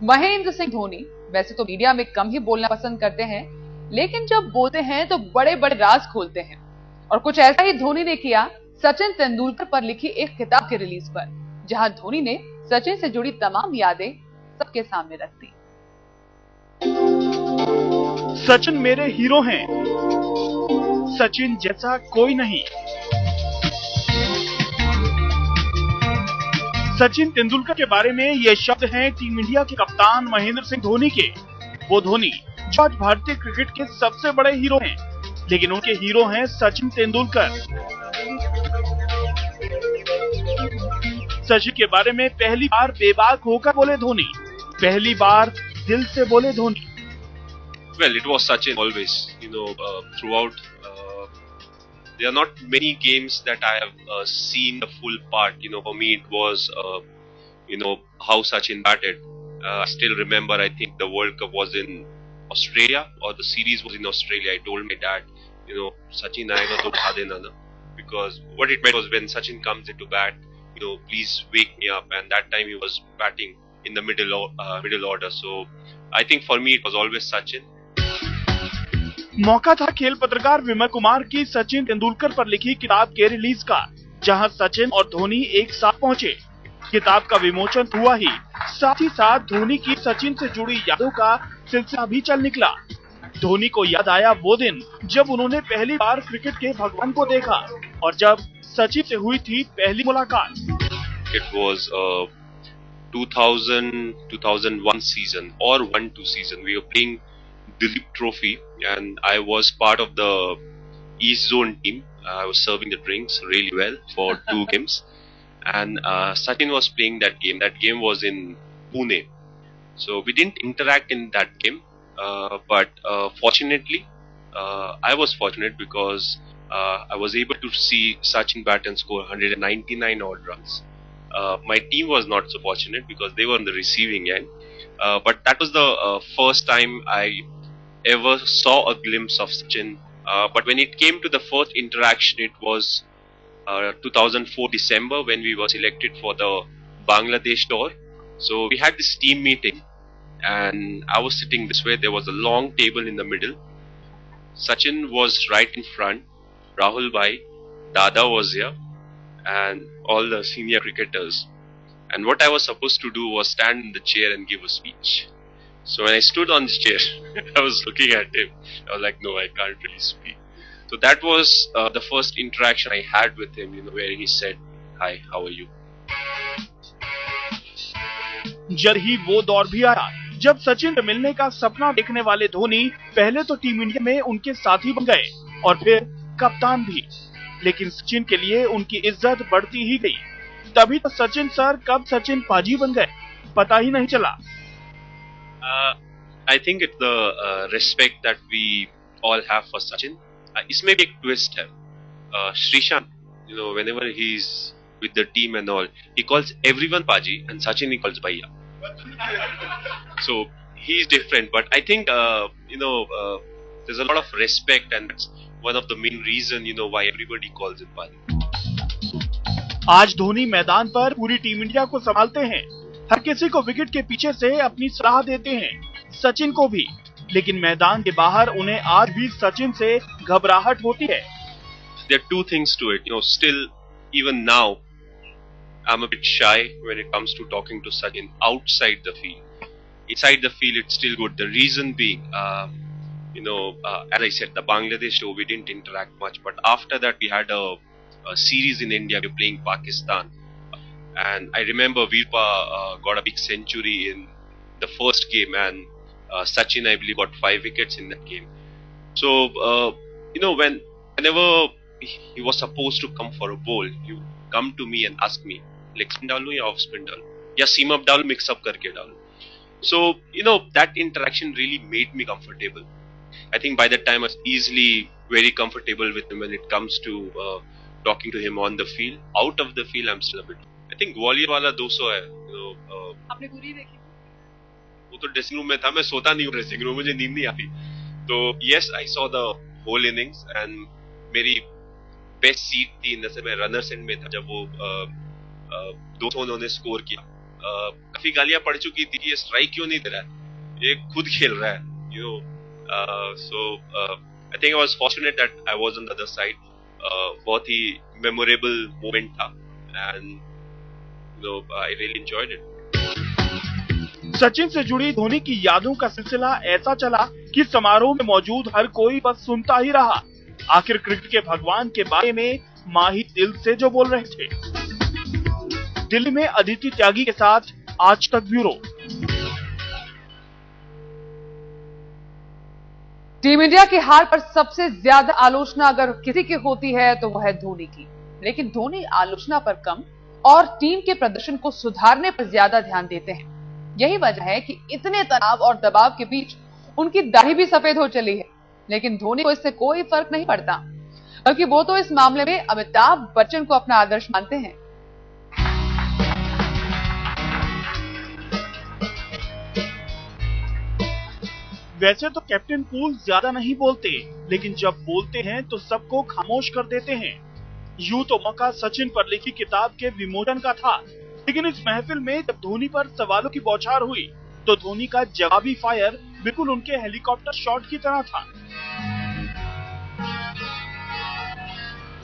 महेंद्र सिंह धोनी वैसे तो मीडिया में कम ही बोलना पसंद करते हैं, लेकिन जब बोलते हैं तो बड़े बड़े राज खोलते हैं। और कुछ ऐसा ही धोनी ने किया सचिन तेंदुलकर पर लिखी एक किताब के रिलीज पर, जहां धोनी ने सचिन से जुड़ी तमाम यादें सबके सामने रख दी। सचिन मेरे हीरो हैं, सचिन जैसा कोई नहीं। सचिन तेंदुलकर के बारे में ये शब्द हैं टीम इंडिया के कप्तान महेंद्र सिंह धोनी के। वो धोनी जो आज भारतीय क्रिकेट के सबसे बड़े हीरो हैं, लेकिन उनके हीरो हैं सचिन तेंदुलकर। सचिन के बारे में पहली बार बेबाक होकर बोले धोनी, पहली बार दिल से बोले Dhoni. Well, it was Sachin always, throughout. There are not many games that I have seen the full part. For me it was, how Sachin batted. I still remember, I think the World Cup was in Australia, or the series was in Australia. I told my dad, Sachin aayega to utha dena na. Because what it meant was when Sachin comes into bat, please wake me up. And that time he was batting in the middle order. So I think for me it was always Sachin. मौका था खेल पत्रकार विमल कुमार की सचिन तेंदुलकर पर लिखी किताब के release का, जहां सचिन और धोनी एक साथ पहुंचे। किताब का विमोचन हुआ ही, साथ ही साथ धोनी की सचिन से जुड़ी यादों का सिलसिला भी चल निकला। धोनी को याद आया वो दिन जब उन्होंने पहली बार क्रिकेट के भगवान को देखा और जब सचिन से हुई थी पहली मुलाकात। It was 2000-2001 season or 1-2 season. We were playing Dilip Trophy, and I was part of the East Zone team. I was serving the drinks really well for 2 games, and Sachin was playing that game. That game was in Pune, so we didn't interact in that game. But fortunately, I was fortunate because I was able to see Sachin bat and score 199 odd runs. My team was not so fortunate because they were on the receiving end. But that was the first time I ever saw a glimpse of Sachin. But when it came to the first interaction, it was 2004 December when we were selected for the Bangladesh tour. So we had this team meeting, and I was sitting this way. There was a long table in the middle. Sachin was right in front. Rahul Bhai, Dada was here, and all the senior cricketers. And what I was supposed to do was stand in the chair and give a speech. So when I stood on this chair, I was looking at him. I was like, no, I can't really speak. So that was the first interaction I had with him, where he said, "Hi, how are you?" जल्द ही वो दौर भी आया जब सचिन से मिलने का सपना देखने वाले धोनी पहले तो टीम इंडिया में उनके साथी बन गए और फिर कप्तान भी। लेकिन सचिन के लिए उनकी इज्जत बढ़ती ही गई। तभी तो सचिन सर कब सचिन पाजी बन गए पता ही नहीं चला। I think it's the respect that we all have for Sachin. इसमें भी एक twist है. Srishant, whenever he's with the team and all, he calls everyone Paji, and Sachin he calls Bhaiya. So he's different, but I think there's a lot of respect, and that's one of the main reason why everybody calls him Paji. आज धोनी मैदान पर पूरी team India को संभालते हैं, हर किसी को wicket के पीछे से अपनी सलाह देते हैं, सचिन को भी। लेकिन मैदान के बाहर उन्हें आज भी सचिन से घबराहट होती है। There are 2 things to it. Still, even now, I'm a bit shy when it comes to talking to Sachin outside the field. Inside the field, it's still good. The reason being, as I said, the Bangladesh show, we didn't interact much. But after that, we had a series in India. We were playing Pakistan. And I remember Veerpa got a big century in the first game, and Sachin, I believe, got 5 wickets in that game. So, whenever he was supposed to come for a bowl, he would come to me and ask me, leg spin डालूं या off spin डालूं या seam up डालूं, mix up करके डालूं. So, that interaction really made me comfortable. I think by that time I was easily very comfortable with him when it comes to talking to him on the field. Out of the field, I'm still a bit. I think Gwalior वाला 200 है. आपने पूरी देखी? वो तो dressing room में था, मैं सोता नहीं हूँ ड्रेसिंग रूम, मुझे नींद नहीं आती। तो yes, I saw the whole innings, and मेरी बेस्ट सीट थी, जैसे मैं रनर एंड में था जब वो 200 उन्होंने स्कोर किया। काफी गालियां पड़ चुकी थी कि ये स्ट्राइक क्यों नहीं दे रहा है, ये खुद खेल रहा है, so I think I was fortunate that I was on the other side. बहुत ही memorable moment था and I really enjoyed it. Sachin से जुड़ी धोनी की यादों का सिलसिला ऐसा चला कि समारोह में मौजूद हर कोई बस सुनता ही रहा। आखिर क्रिकेट के भगवान के बारे में माही दिल से जो बोल रहे थे। दिल्ली में अदिति त्यागी के साथ आज तक ब्यूरो। टीम इंडिया की हार पर सबसे ज्यादा आलोचना अगर किसी की होती है तो वह है धोनी की, लेकिन धोनी आलोचना पर कम और टीम के प्रदर्शन को सुधारने पर ज्यादा ध्यान देते हैं। यही वजह है कि इतने तनाव और दबाव के बीच उनकी दाढ़ी भी सफेद हो चली है, लेकिन धोनी को इससे कोई फर्क नहीं पड़ता, बल्कि वो तो इस मामले में अमिताभ बच्चन को अपना आदर्श मानते हैं। वैसे तो कैप्टन कूल ज्यादा नहीं बोलते, लेकिन जब बोलते हैं तो सबको खामोश कर देते हैं। यूं तो मौका सचिन पर लिखी किताब के विमोचन का था, लेकिन इस महफिल में जब धोनी पर सवालों की बौछार हुई तो धोनी का जवाबी फायर बिल्कुल उनके हेलीकॉप्टर शॉट की तरह था।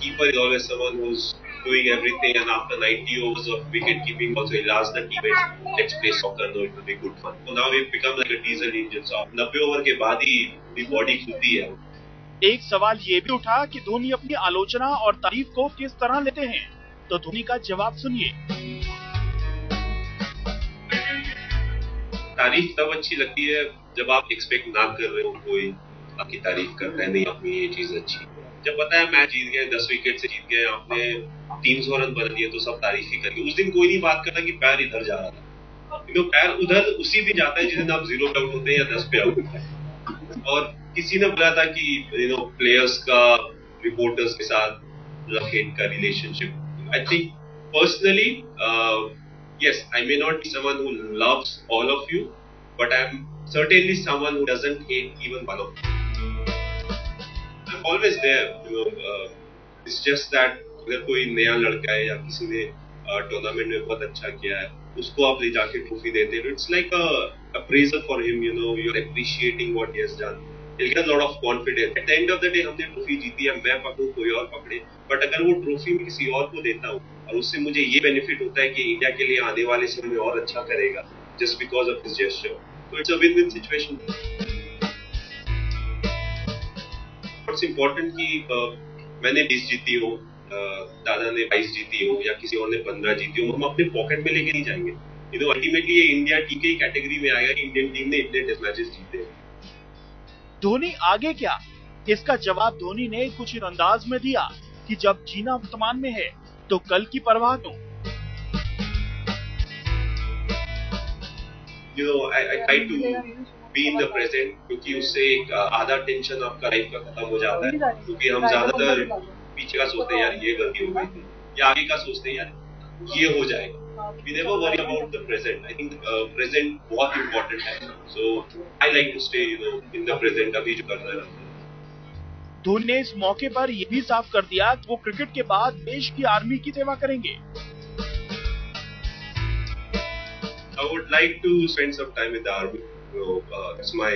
Keeper is always someone who's doing everything, and after 90 overs of wicket keeping also he'll ask the teammates, let's play soccer, no, it will be good fun. So now we've become like a diesel engine, so 90 over के बाद ही भी body खुलती है। एक सवाल ये भी उठा कि धोनी अपनी आलोचना और तारीफ को किस तरह लेते हैं, तो धोनी का जवाब सुनिए। तारीफ तब अच्छी लगती है जब आप एक्सपेक्ट ना कर रहे हो, कोई आपकी तारीफ कर रहा है, नहीं अपनी ये चीज अच्छी। जब पता है मैच जीत गए, 10 विकेट से जीत गए, आपने 300 रन बना दिए, तो सब तारीफ ही करेंगे। उस दिन कोई नहीं बात करता कि पैर इधर जा रहा था, पैर उधर उसी दिन जाता है जिस दिन आप 0 पे आउट होते हैं या 10 पे आउट होते हैं। और किसी ने बोला था कि प्लेयर्स का रिपोर्टर्स के साथ लव हेट का relationship. I think personally yes, I may not be someone who loves all of you, but I'm certainly someone who doesn't hate even one of you. I'm always there, it's just that अगर कोई नया लड़का है या किसी ने tournament में बहुत अच्छा किया है, उसको आप ले जाके ट्रॉफी देते हैं, it's like a appraisal for him, you're appreciating what he has done. He'll get a lot of confidence. At the end of the day, हमने ट्रॉफी जीती है, मैं पकड़ूं कोई और पकड़े, बट अगर वो ट्रॉफी में किसी और को देता हूँ और उससे मुझे ये बेनिफिट होता है कि इंडिया के लिए आने वाले समय में और अच्छा करेगा, just because of his gesture, so it's a win-win situation. What's important कि मैंने 20 जीती हो, दादा ने 22 जीती हो या किसी और ने 15 जीती हो, हम अपने पॉकेट में लेके नहीं जाएंगे। अल्टीमेटली ये इंडिया टीम की कैटेगरी में आएगा कि इंडियन टीम ने इतने टेस्ट मैचेस जीते हैं। धोनी आगे क्या, इसका जवाब धोनी ने कुछ इस अंदाज में दिया कि जब जीना वर्तमान में है तो कल की परवाह क्यों। I try to be in the present, क्योंकि उससे एक आधा टेंशन आपका लाइफ का खत्म हो जाता है, क्योंकि हम ज्यादातर पीछे का सोचते हैं यार ये गलती हो गई थी, या आगे का सोचते हैं यार ये हो जाएगा। We never worry about the present. I think present बहुत important है, so I like to stay in the present, अभी जो कर रहा है। धोनी ने इस मौके पर यह भी साफ कर दिया कि वो क्रिकेट के बाद देश की आर्मी की सेवा करेंगे। I would like to spend some time in the army. It's my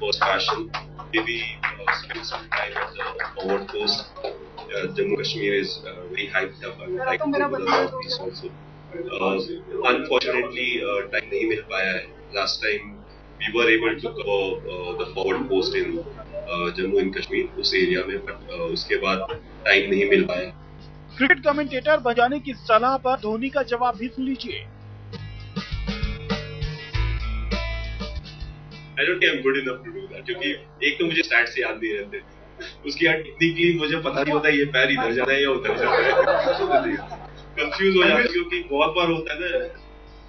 first passion. Maybe spend some time at the forward post. Jammu Kashmir is very hyped up. I would like to go to the northeast also. Unfortunately, time नहीं मिल पाया है. Last time we were able to cover the forward post in Jammu and Kashmir, उस area में, but उसके बाद time नहीं मिल पाया। Cricket commentator बजाने की सलाह पर धोनी का जवाब भी सुन लीजिए। I don't think I'm good enough to do that, क्योंकि एक तो मुझे स्टैट से याद नहीं रहते, उसकी यार टेक्निकली मुझे पता नहीं होता ये पैर इधर जाना है या उधर जाना है, कंफ्यूज हो जाता है, क्योंकि बहुत बार होता है ना।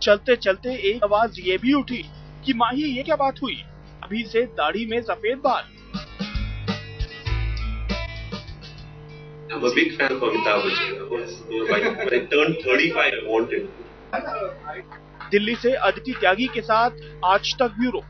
चलते चलते एक आवाज ये भी उठी कि माही ये क्या बात हुई, अभी से दाढ़ी में सफेद बाल। I'm a big fan of Amitabh Bachchan. When I turned 35, I wanted. Delhi से अदिति त्यागी के साथ आज तक ब्यूरो।